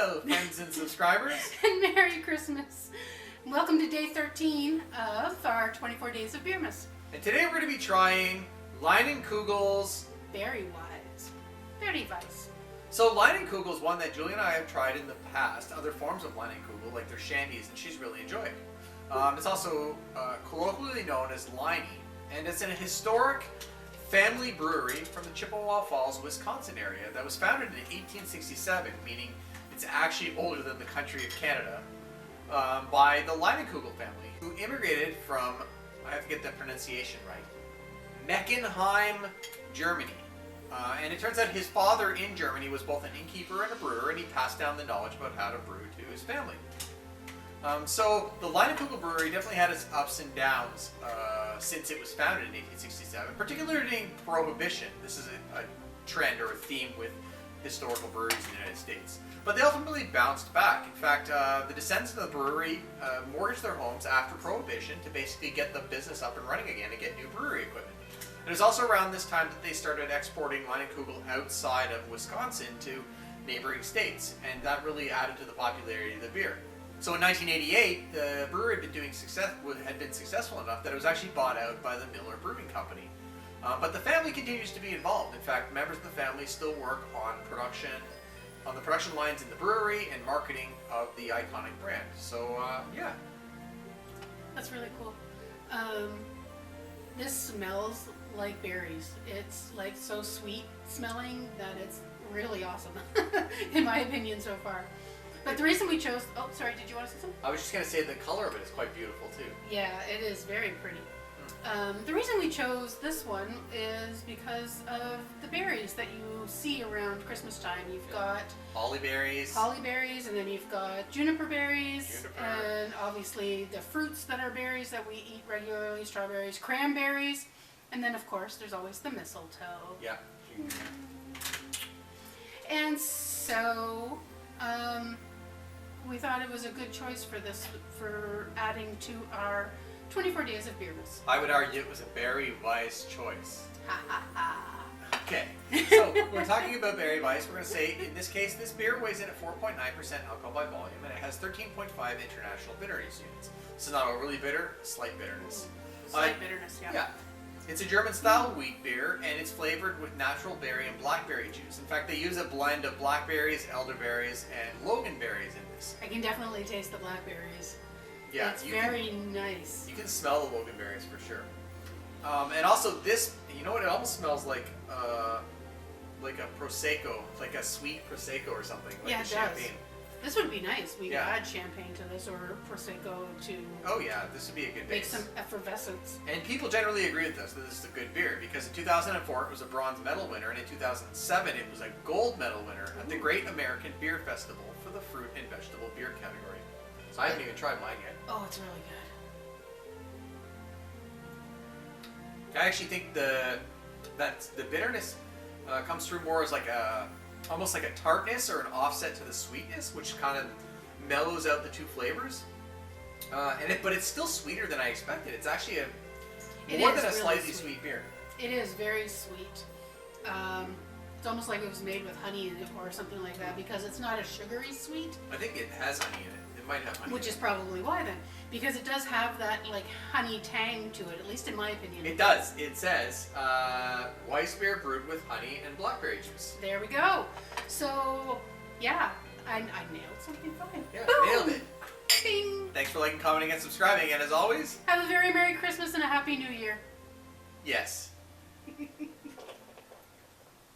Hello, friends and subscribers. And Merry Christmas. Welcome to day 13 of our 24 days of Beermas. And today we're going to be trying Leinenkugel's Very wise. Very Weiss. So Leinenkugel is one that Julie and I have tried in the past, other forms of Leinenkugel, like their shandies, and she's really enjoyed. It's also colloquially known as Leine, and it's in a historic family brewery from the Chippewa Falls, Wisconsin area that was founded in 1867, meaning it's actually older than the country of Canada, by the Leinenkugel family, who immigrated from, I have to get the pronunciation right, Meckenheim, Germany. And it turns out his father in Germany was both an innkeeper and a brewer, and he passed down the knowledge about how to brew to his family. So the Leinenkugel brewery definitely had its ups and downs since it was founded in 1867, particularly during Prohibition. This is a trend or a theme with historical breweries in the United States. But they ultimately bounced back. In fact, the descendants of the brewery mortgaged their homes after Prohibition to basically get the business up and running again and get new brewery equipment. It was also around this time that they started exporting Leinenkugel outside of Wisconsin to neighboring states, and that really added to the popularity of the beer. So in 1988, the brewery had been successful enough that it was actually bought out by the Miller Brewing Company. But the family continues to be involved. In fact, members of the family still work on the production lines in the brewery and marketing of the iconic brand. So yeah. That's really cool. This smells like berries. It's like so sweet smelling that it's really awesome, in my opinion so far. But the reason we chose, oh sorry, did you want to say something? I was just going to say the color of it is quite beautiful too. Yeah, it is very pretty. The reason we chose this one is because of the berries that you see around Christmas time. You've got holly berries, and then you've got juniper berries, and obviously the fruits that are berries that we eat regularly, strawberries, cranberries, and then of course there's always the mistletoe. Yeah. And so we thought it was a good choice for adding to our 24 days of Beermas. I would argue it was a very wise choice. Ha ha ha. Okay, so we're talking about Berry Weiss. We're going to say, in this case, this beer weighs in at 4.9% alcohol by volume, and it has 13.5 international bitterness units. This is not overly bitter, slight bitterness. Slight bitterness, yeah. Yeah. It's a German-style wheat beer, and it's flavored with natural berry and blackberry juice. In fact, they use a blend of blackberries, elderberries, and loganberries in this. I can definitely taste the blackberries. Yeah, it's very nice. You can smell the loganberries for sure. And also this, you know what? It almost smells like a prosecco, like a sweet prosecco or something, like yeah, a it champagne. Does. This would be nice. We could Yeah. add champagne to this or prosecco to. Oh yeah, this would be a good make base. some effervescence. And people generally agree with us that this is a good beer because in 2004 it was a bronze medal winner, and in 2007 it was a gold medal winner at the Great American Beer Festival for the fruit and vegetable beer category. So I haven't even tried mine yet. Oh, it's really good. I actually think the bitterness comes through more as like almost like a tartness or an offset to the sweetness, which kind of mellows out the two flavors. But it's still sweeter than I expected. It's actually more than a really slightly sweet beer. It is very sweet. It's almost like it was made with honey in it or something like that, because it's not a sugary sweet. I think it has honey in it. It might have honey. Which is probably why then, because it does have that like honey tang to it, at least in my opinion. It does. It says Weiss beer brewed with honey and blackberry juice. There we go. So yeah, I nailed something fine. Yeah, Boom! nailed it. Bing! Thanks for liking, commenting, and subscribing. And as always, Have a very Merry Christmas and a Happy New Year. yes.